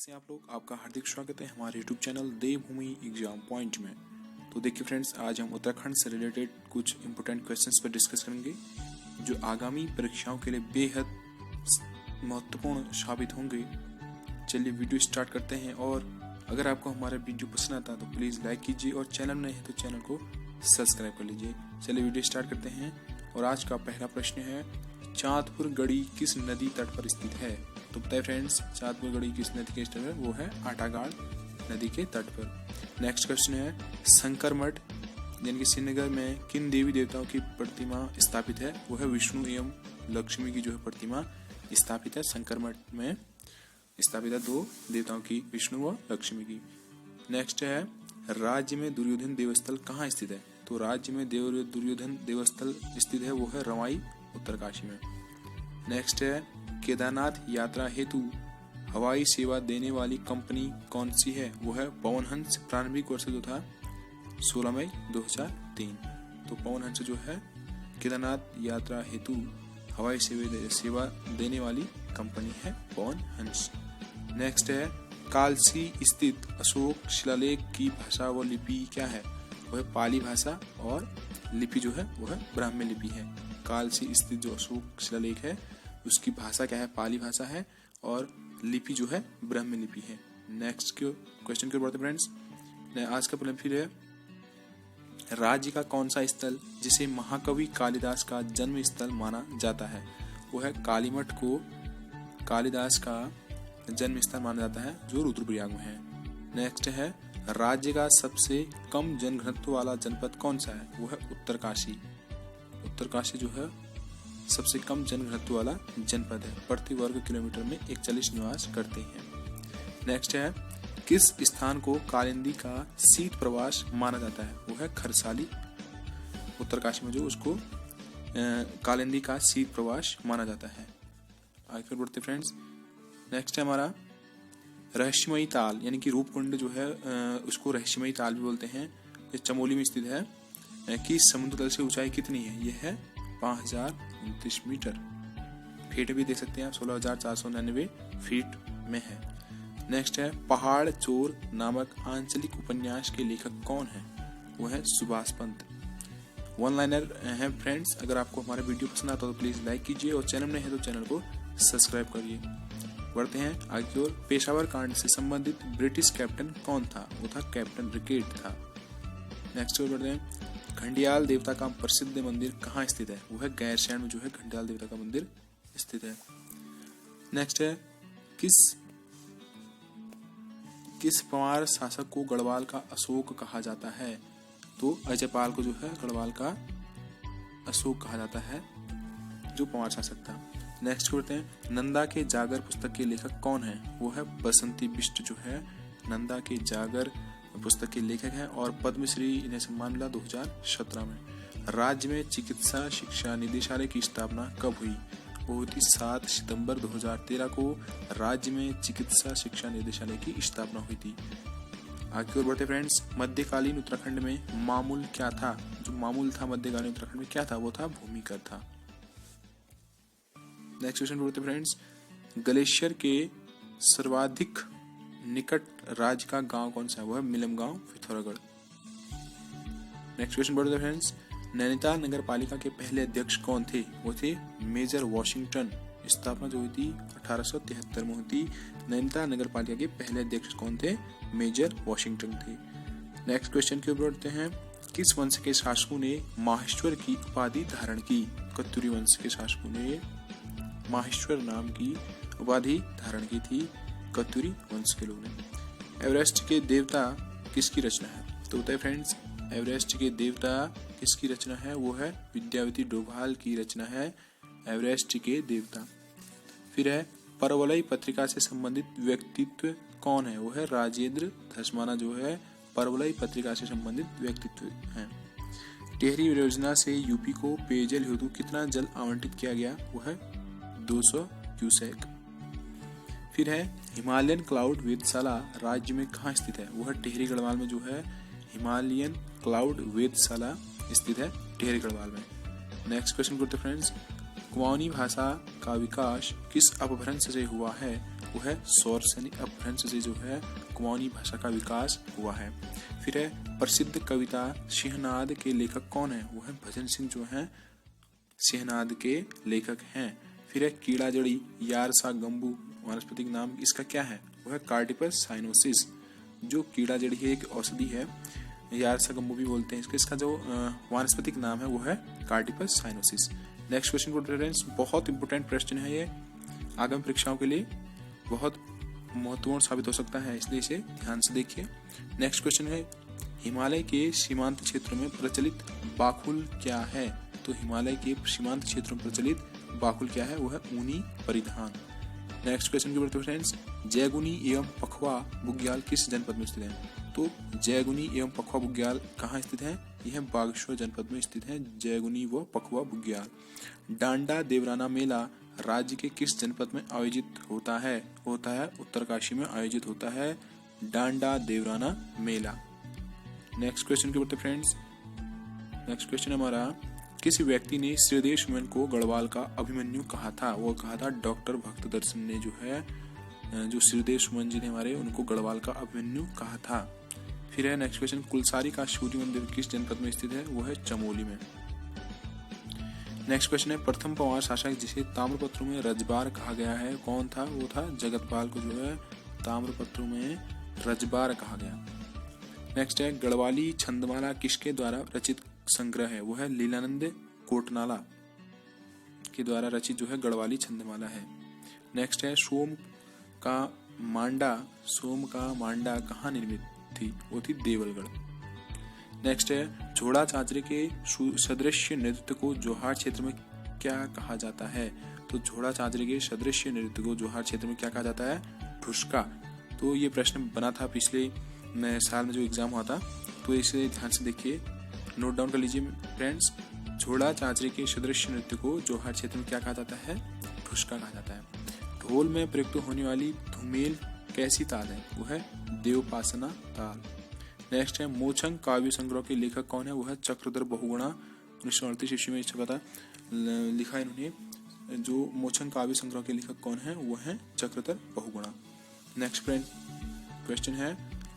से आप लोग, आपका हार्दिक स्वागत है हमारे YouTube चैनल देवभूमि एग्जाम पॉइंट में। तो देखिए फ्रेंड्स, आज हम उत्तराखंड से रिलेटेड कुछ इंपॉर्टेंट क्वेश्चंस पर डिस्कस करेंगे जो आगामी परीक्षाओं के लिए बेहद महत्वपूर्ण साबित होंगे। चलिए वीडियो स्टार्ट करते हैं, और अगर आपको हमारा वीडियो पसंद आता है तो प्लीज़ लाइक कीजिए, और चैनल नए है तो चैनल को सब्सक्राइब कर लीजिए। चलिए वीडियो स्टार्ट करते हैं, और आज का पहला प्रश्न है, चांदपुर गढ़ी किस नदी तट पर स्थित है? तो बताइए फ्रेंड्स, चांदपुर गढ़ी किस नदी के तट पर? वो है आटागाड़ नदी के तट पर। नेक्स्ट क्वेश्चन है, शंकर मठ यानी कि श्रीनगर में किन देवी देवताओं की प्रतिमा स्थापित है? वो है विष्णु एवं लक्ष्मी की जो है प्रतिमा स्थापित है। शंकर मठ में स्थापित है दो देवताओं की, विष्णु व लक्ष्मी की। नेक्स्ट है, राज्य में दुर्योधन देवस्थल कहाँ स्थित है? तो राज्य में दुर्योधन देवस्थल स्थित है, वो है रवाई उत्तरकाशी में। नेक्स्ट है, केदारनाथ यात्रा हेतु हवाई सेवा देने वाली कंपनी कौन सी है? वो है पवन हंस। प्रारंभिक वर्ष जो था 16 मई 2003। तो पवन हंस जो है केदारनाथ यात्रा हेतु हवाई सेवा देने वाली कंपनी है पवन हंस। नेक्स्ट है, कालसी स्थित अशोक शिलालेख की भाषा व लिपि क्या है? वो है पाली भाषा, और लिपि जो है वो है ब्राह्मी लिपि है। कालसी स्थित जो अशोक शिलालेख है उसकी भाषा क्या है? पाली भाषा है, और लिपि जो है ब्राह्मी लिपि है। नेक्स्ट क्वेश्चन की ओर बढ़ते फ्रेंड्स। आज का प्रश्न फिर है, राज्य का कौन सा स्थल जिसे महाकवि कालिदास का जन्म स्थल माना जाता है? वो है कालीमठ को कालिदास का जन्म स्थल माना जाता है, जो रुद्रप्रयाग में है। नेक्स्ट है, राज्य का सबसे कम जनघनत्व वाला जनपद कौन सा है? वो है उत्तरकाशी। उत्तरकाशी जो है सबसे कम जनघनत्व वाला जनपद है। प्रति वर्ग किलोमीटर में 41 निवास करते हैं। नेक्स्ट है, किस स्थान को कालिंदी का शीत प्रवास माना जाता है? वो है खरसाली। उत्तरकाशी में जो उसको कालिंदी का शीत प्रवास माना जाता है। आगे बढ़ते फ्रेंड्स। नेक्स्ट है हमारा रहस्यमयी ताल यानी कि रूपकुंड जो है उसको रहस्यमयी ताल भी बोलते हैं। ये चमोली में स्थित है। कि समुद्र तल से ऊंचाई कितनी है? ये है 5029 मीटर। फीट भी देख सकते हैं आप, 16,499 फीट में है। नेक्स्ट है, पहाड़ चोर नामक आंचलिक उपन्यास के लेखक कौन है? वो है सुभाष पंत। वन लाइनर है फ्रेंड्स। अगर आपको हमारा वीडियो पसंद आता है तो प्लीज लाइक कीजिए, और चैनल में है तो चैनल को सब्सक्राइब करिए। बढ़ते हैं आगे की ओर। पेशावर कांड से संबंधित ब्रिटिश कैप्टन कौन था? वो था कैप्टन रिकेट था। नेक्स्ट ओर बढ़ते हैं, घंडियाल देवता का प्रसिद्ध मंदिर कहाँ स्थित है? वो है गैरसैंण में जो है घंडियाल देवता का मंदिर स्थित है। नेक्स्ट है, किस पंवार शासक को गढ़वाल का अशोक कहा जाता है? तो अजयपाल को जो है गढ़वाल का अशोक कहा जाता है, जो पंवार शासक था। नेक्स्ट करते हैं, नंदा के जागर पुस्तक के लेखक कौन है? वो है बसंती बिष्ट जो है नंदा के जागर पुस्तक के लेखक हैं, और पद्मश्री इन्हें सम्मान मिला 2017 में। राज्य में चिकित्सा शिक्षा निदेशालय की स्थापना कब हुई? वो हुई थी 7 सितंबर 2013 को राज्य में चिकित्सा शिक्षा निदेशालय की स्थापना हुई थी। आगे की ओर बढ़ते फ्रेंड्स। मध्यकालीन उत्तराखंड में मामूल क्या था? जो मामूल था मध्यकालीन उत्तराखंड में क्या था? वो था भूमिकर था। नेक्स्ट क्वेश्चन बढ़ते फ्रेंड्स। ग्लेशियर के सर्वाधिक निकट राज्य का गांव कौन सा है? वो है मिलम गांव, पिथौरागढ़। नेक्स्ट क्वेश्चन बढ़ते फ्रेंड्स। नैनीताल नगर पालिका के पहले अध्यक्ष कौन थे? वो थे मेजर वॉशिंगटन। स्थापना जो हुई थी 1873 में हुई थी। नैनीताल नगर पालिका के पहले अध्यक्ष कौन थे? मेजर वॉशिंगटन थे। नेक्स्ट क्वेश्चन की ओर बढ़ते हैं। किस वंश के शासकों ने माहेश्वर की उपाधि धारण की? कत्यूरी वंश के शासकों ने माहेश्वर नाम की उपाधि धारण की थी, कत्यूरी वंश के लोगों ने। एवरेस्ट के देवता किसकी रचना है? तो बताइए फ्रेंड्स, एवरेस्ट के देवता किसकी रचना है? वो है विद्यावती डोभाल की रचना है एवरेस्ट के देवता। फिर है, परवलई पत्रिका से संबंधित व्यक्तित्व कौन है? वो है राजेंद्र धस्माना जो है परवलई पत्रिका से संबंधित व्यक्तित्व है। टिहरी योजना से यूपी को पेयजल हेतु कितना जल आवंटित किया गया? वो है 200 क्यूसेक। फिर है, हिमालयन क्लाउड वेधशाला राज्य में कहाँ स्थित है? वो है टिहरी गढ़वाल में जो है हिमालयन क्लाउड वेधशाला स्थित है टिहरी गढ़वाल में। नेक्स्ट क्वेश्चन करते फ्रेंड्स। कुमाऊनी भाषा का विकास किस अपभ्रंश से हुआ है? वो है सौर सैनिक अपभ्रंश से जो है कुमाऊनी भाषा का विकास हुआ है। फिर है प्रसिद्ध कविता सिंहनाद के लेखक कौन है, वो है भजन सिंह जो है सिंहनाद के लेखक हैं। फिर है कीड़ा जड़ी यार सा गंबू वानस्पतिक नाम इसका क्या है, वो है कार्डिपस साइनोसिस। जो कीड़ा जड़ी है एक औषधि है, यार सा गंबू भी बोलते हैं इसका जो वानस्पतिक नाम है वो है कार्डिपस साइनोसिस। नेक्स्ट क्वेश्चन फॉर रेफरेंस, बहुत इंपोर्टेंट क्वेश्चन है ये, आगामी परीक्षाओं के लिए बहुत महत्वपूर्ण साबित हो सकता है, इसलिए इसे ध्यान से देखिए। नेक्स्ट क्वेश्चन है हिमालय के सीमांत क्षेत्रों में प्रचलित बाकुल क्या है, तो हिमालय के सीमांत क्षेत्रों में प्रचलित बाकुल क्या है, वो है ऊनी परिधान। नेक्स्ट क्वेश्चन की फ्रेंड्स, जयगुनी एवं पखवा बुग्याल किस जनपद में स्थित है, तो जयगुनी एवं पखवा बुग्याल कहाँ स्थित है, यह बागेश्वर जनपद में स्थित है जयगुनी व पखवा बुग्याल। डांडा देवराना मेला राज्य के किस जनपद में आयोजित होता है, उत्तरकाशी में आयोजित होता है डांडा देवराना मेला। नेक्स्ट क्वेश्चन की बढ़ते फ्रेंड्स, नेक्स्ट क्वेश्चन हमारा, किस व्यक्ति ने श्रीदेव सुमन को गढ़वाल का अभिमन्यु कहा था, वो कहा था डॉक्टर भक्त दर्शन ने जो है, जो श्रीदेव सुमन जी ने हमारे उनको गढ़वाल का अभिमन्यु कहा था। फिर है नेक्स्ट क्वेश्चन, कुलसारी का सूर्य मंदिर किस जनपद में स्थित है, वो है चमोली में। नेक्स्ट क्वेश्चन है प्रथम पंवार शासक जिसे ताम्रपत्र में रजबार कहा गया है कौन था, वो था जगतपाल को जो है ताम्रपत्र में रजबार कहा गया। नेक्स्ट है गढ़वाली छंदमाला किसके द्वारा रचित संग्रह है, वो है लीलानंद कोटनाला के द्वारा रचित जो है गढ़वाली छंदमाला है। नेक्स्ट है सोम का मांडा कहाँ निर्मित थी, वो थी देवलगढ़। नेक्स्ट है झोड़ा चांचरे के सदृश्य नृत्य को जोहार क्षेत्र में क्या कहा जाता है, तो झोड़ा चांचरे के सदृश्य नृत्य को जोहार क्षेत्र में क्या कहा जाता है, ठुसका। तो ये प्रश्न बना था पिछले साल में जो एग्जाम हुआ था, तो इसे ध्यान से देखिए, नोट डाउन कर लीजिए फ्रेंड्स। झोड़ा चांचरे के सदृश्य नृत्य को जोहार क्षेत्र में क्या कहा जाता है, ठुसका कहा जाता है। ढोल में प्रयुक्त होने वाली धुमेल कैसी ताल है, वो है देवपासना ताल। नेक्स्ट है मोचंग काव्य संग्रह के लेखक कौन है, वो है चक्रधर बहुगुणा। 1938 ईस्वी में इस जगह लिखा है इन्होंने। जो मोचंग काव्य संग्रह के लेखक कौन है, वो है चक्रधर बहुगुणा। नेक्स्ट क्वेश्चन है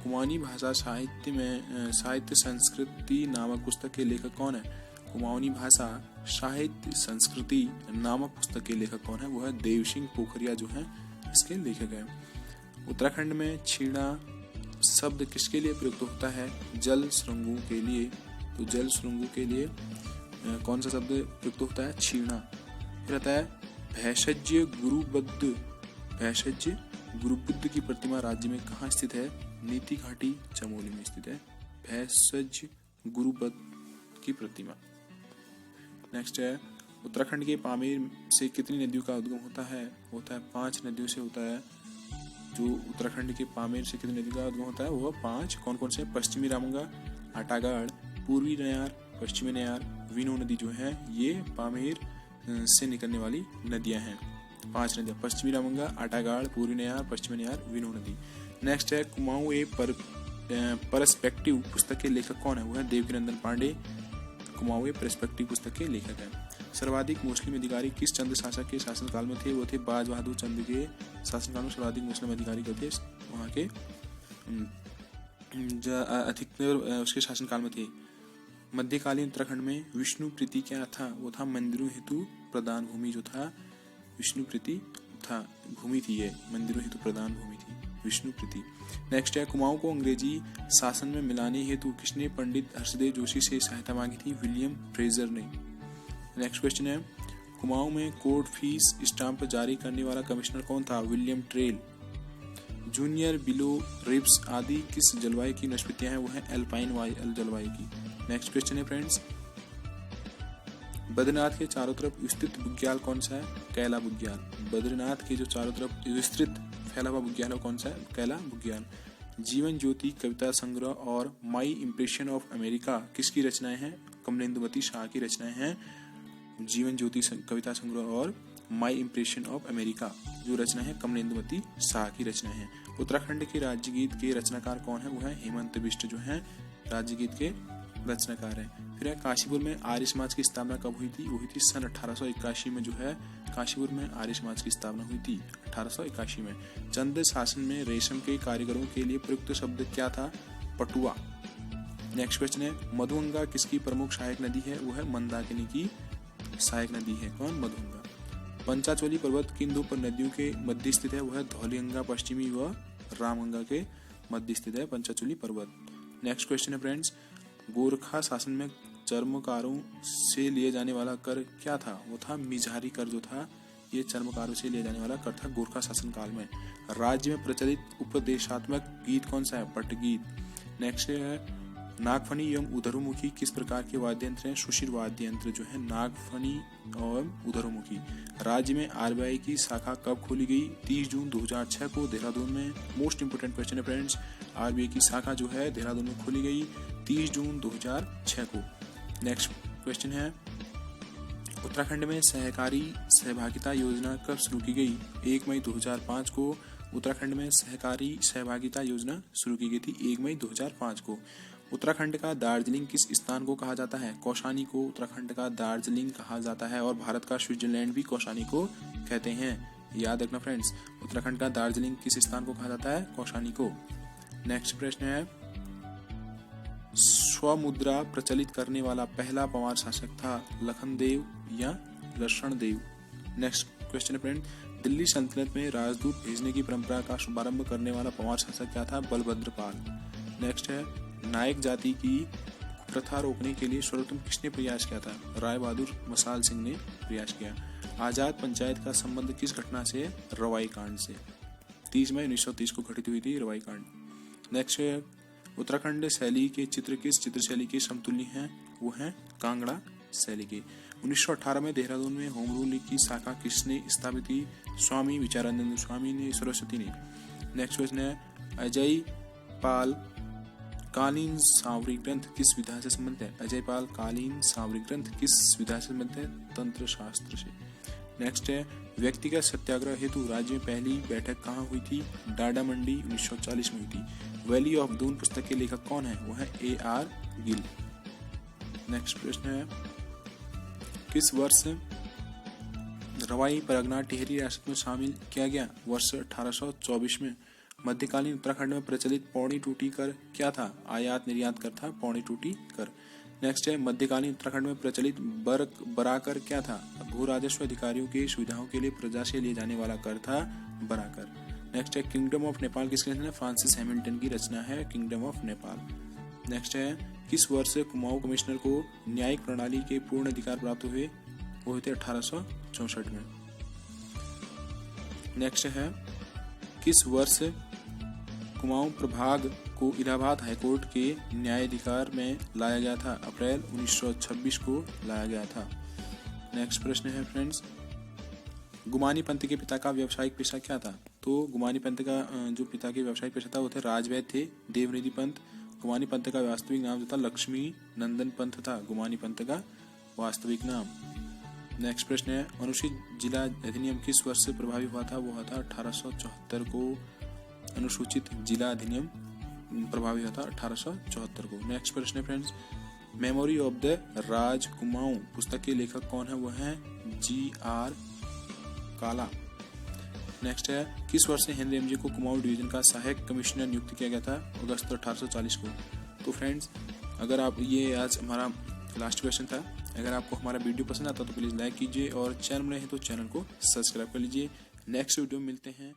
कुमाऊनी भाषा साहित्य संस्कृति नामक पुस्तक के लेखक कौन है, कुमाऊनी भाषा साहित्य संस्कृति नामक पुस्तक के लेखक कौन है, वो है देव सिंह पोखरिया जो है इसके लेखक है। उत्तराखंड में छीणा शब्द किसके लिए प्रयुक्त होता है, जल सुरंगों के लिए। तो जल सुरंगों के लिए कौन सा शब्द प्रयुक्त होता है, छीणा। फिर आता है भैषज्य गुरुबुद्ध की प्रतिमा राज्य में कहाँ स्थित है, नीति घाटी चमोली में स्थित है भैषज्य गुरुबुद्ध की प्रतिमा। नेक्स्ट है उत्तराखंड के पामेर से कितनी नदियों का उद्गम होता है, 5 नदियों से होता है। जो उत्तराखंड के पामेर से कितनी नदियों का उद्गम होता है, वो 5 कौन कौन से, पश्चिमी रामगंगा, आटागाड़, पूर्वी नयार, पश्चिमी नयार, विनो नदी जो है ये पामेर से निकलने वाली नदियां हैं। 5 नदियां, पश्चिमी रामगंगा, आटागाड़, पूर्वी नयार, पश्चिमी नयार, विनो नदी। नेक्स्ट है कुमाऊं ए परस्पेक्टिव पुस्तक के लेखक कौन है, वो है देवकीनंदन पांडे। कुमाऊं ए परस्पेक्टिव पुस्तक के लेखक है। सर्वाधिक मुस्लिम अधिकारी किस चंद शासक के शासनकाल में थे, वो थे बाज बहादुर चंद के शासनकाल में सर्वाधिक मुस्लिम अधिकारी थे वहाँ के अधिकतर उसके शासनकाल में थे। मध्यकालीन उत्तराखंड में विष्णु प्रीति क्या था, वो था मंदिरों हेतु प्रदान भूमि जो था, विष्णु प्रीति था भूमि थी, ये मंदिरों हेतु प्रदान भूमि थी विष्णु प्रीति। नेक्स्ट है कुमाऊं को अंग्रेजी शासन में मिलाने हेतु किसने पंडित हर्षदेव जोशी से सहायता मांगी थी, विलियम फ्रेजर ने। नेक्स्ट क्वेश्चन है कुमाऊं में कोर्ट फीस स्टाम्प जारी करने वाला कमिश्नर कौन था, William trail. Junior below ribs आदि किस जलवायु की वनस्पतियां हैं, वो है एल्पाइन जलवायु की। नेक्स्ट क्वेश्चन है फ्रेंड्स बद्रीनाथ के चारों तरफ विस्तृत बुग्याल कौन सा है, कैला बुग्याल। बद्रीनाथ के जो चारों तरफ विस्तृत फैला हुआ बुग्याल है कौन सा है, कैला बुग्याल। जीवन ज्योति कविता संग्रह और माई इम्प्रेशन ऑफ अमेरिका किसकी रचनाएं हैं, कमलेंदुमती शाह की रचनाएं हैं। जीवन ज्योति कविता संग्रह और माई इम्प्रेशन ऑफ अमेरिका जो रचना है कमलेंदुमती शाह की रचनाएं हैं। उत्तराखंड के राज्य गीत के रचनाकार कौन है, वो है हेमंत बिष्ट जो है राज्य गीत के रचनाकार हैं। फिर है काशीपुर में आर्य समाज की स्थापना कब हुई थी? वो हुई थी सन 1881 में जो है काशीपुर में आर्य समाज की स्थापना हुई थी 1881 में। चंद शासन में रेशम के कारीगरों के लिए प्रयुक्त शब्द क्या था? पटुआ। नेक्स्ट क्वेश्चन है मधुगंगा किसकी प्रमुख सहायक नदी है? वो है मंदाकिनी की सहायक नदी है। कौन? मधुगंगा। पंचाचोली पर्वत किन दो नदियों के मध्य स्थित है? वो है धौलीगंगा पश्चिमी व रामगंगा के मध्य स्थित है पंचाचोली पर्वत। नेक्स्ट क्वेश्चन है फ्रेंड्स गोरखा शासन में चर्मकारों से लिए जाने वाला कर क्या था? वो था मिजहारी कर जो था ये चर्मकारों से लिए जाने वाला कर था गोरखा शासन काल में। राज्य में प्रचलित उपदेशात्मक गीत कौन सा है? पट्टगीत। नेक्स्ट है नागफनी एवं उधरुमुखी किस प्रकार के वाद्य यंत्र हैं? सुशिर वाद्य यंत्र जो है नागफनी एवं उधरुमुखी। राज्य में आरबीआई की शाखा कब खोली गई? 30 जून 2006 को देहरादून में। मोस्ट इंपोर्टेंट क्वेश्चन है फ्रेंड्स आरबीआई की शाखा जो है देहरादून में खोली गई 30 जून 2006 को। नेक्स्ट क्वेश्चन है उत्तराखंड में सहकारी सहभागिता योजना कब शुरू की गई? 1 मई 2005 को उत्तराखंड में सहकारी सहभागिता योजना शुरू की गई थी 1 मई 2005 को। उत्तराखंड का दार्जिलिंग किस स्थान को कहा जाता है? कौशानी को उत्तराखंड का दार्जिलिंग कहा जाता है और भारत का स्विट्जरलैंड भी कौशानी को कहते हैं। याद रखना फ्रेंड्स उत्तराखंड का दार्जिलिंग किस स्थान को कहा जाता है? कौशानी को। नेक्स्ट प्रश्न है स्वमुद्रा प्रचलित करने वाला पहला पंवार शासक था? लखनदेव या लक्षणदेव। नेक्स्ट क्वेश्चन है फ्रेंड दिल्ली सल्तनत में राजदूत भेजने की परंपरा का शुभारंभ करने वाला पंवार शासक क्या था? बलभद्रपाल। नेक्स्ट है नायक जाति की प्रथा रोकने के लिए सर्वप्रथम किसने प्रयास किया था? राय बहादुर मसाल सिंह ने प्रयास किया। आजाद पंचायत का संबंध किस घटना से? रवाई कांड से। 30 मई 1930 को घटित हुई थी रवाई कांड। नेक्स्ट है उत्तराखंड शैली के चित्र किस चित्र शैली के समतुल्य हैं? वो हैं कांगड़ा शैली के। 1918 में देहरादून में होम रूल की शाखा किसने स्थापित की? स्वामी विचारानंद स्वामी ने सरस्वती ने। नेक्स्ट क्वेश्चन है अजय पाल कालीन सांवरी ग्रंथ किस विधा से संबंधित है? अजय पाल कालीन सांवरी ग्रंथ किस विधा से संबंधित है? तंत्र शास्त्र से। नेक्स्ट है व्यक्तिगत सत्याग्रह हेतु राज्य में पहली बैठक कहाँ हुई थी? डाडा मंडी 1940 में हुई थी। वैली ऑफ दून पुस्तक के लेखक कौन है? वो है A.R. गिल। नेक्स्ट प्रश्न है किस वर्ष रवाई परगना टिहरी रियासत में शामिल किया गया? वर्ष 1824 में। मध्यकालीन उत्तराखंड में प्रचलित पौड़ी टूटी कर क्या था? आयात निर्यात कर था पौड़ी टूटी कर। नेक्स्ट है मध्यकालीन उत्तराखंड में प्रचलित बराकर क्या था? भू राजस्व अधिकारियों की सुविधाओं के लिए प्रजा से लिए जाने वाला कर था बराकर। नेक्स्ट है किंगडम ऑफ नेपाल किसकी रचना है? फ्रांसिस हैमिल्टन की रचना है किंगडम ऑफ नेपाल। नेक्स्ट है किस वर्ष कुमाऊं कमिश्नर को न्यायिक प्रणाली के पूर्ण अधिकार प्राप्त हुए? वो हुए थे 1864 में। नेक्स्ट है किस वर्ष कुमाऊं प्रभाग को इलाहाबाद हाईकोर्ट के न्यायाधिकार में लाया गया था? अप्रैल 1926 को लाया गया था। नेक्स्ट प्रश्न है फ्रेंड्स गुमानी पंत के पिता का व्यावसायिक पेशा क्या था? तो गुमानी पंत का जो पिता के व्यावसायिक पेशा था वो थे राजवैद्य थे देवनिधि पंत। गुमानी पंत का वास्तविक नाम जो था लक्ष्मी नंदन पंत था गुमानी पंत का वास्तविक नाम। नेक्स्ट प्रश्न है अनुसूचित जिला अधिनियम किस वर्ष से प्रभावी हुआ था? वो हुआ था 1874 को। अनुसूचित जिला अधिनियम प्रभावी हुआ था 1874 को। नेक्स्ट प्रश्न है फ्रेंड्स मेमोरी ऑफ द राज कुमाऊं पुस्तक के लेखक कौन है? वो है G.R. काला। नेक्स्ट है किस वर्ष से हेनरी एमजे को कुमाऊं डिवीजन का सहायक कमिश्नर नियुक्त किया गया था? अगस्त 1840 को। तो फ्रेंड्स अगर आप ये आज हमारा लास्ट क्वेश्चन था। अगर आपको हमारा वीडियो पसंद आता तो प्लीज़ लाइक कीजिए और चैनल में रहे तो चैनल को सब्सक्राइब कर लीजिए। नेक्स्ट वीडियो में मिलते हैं।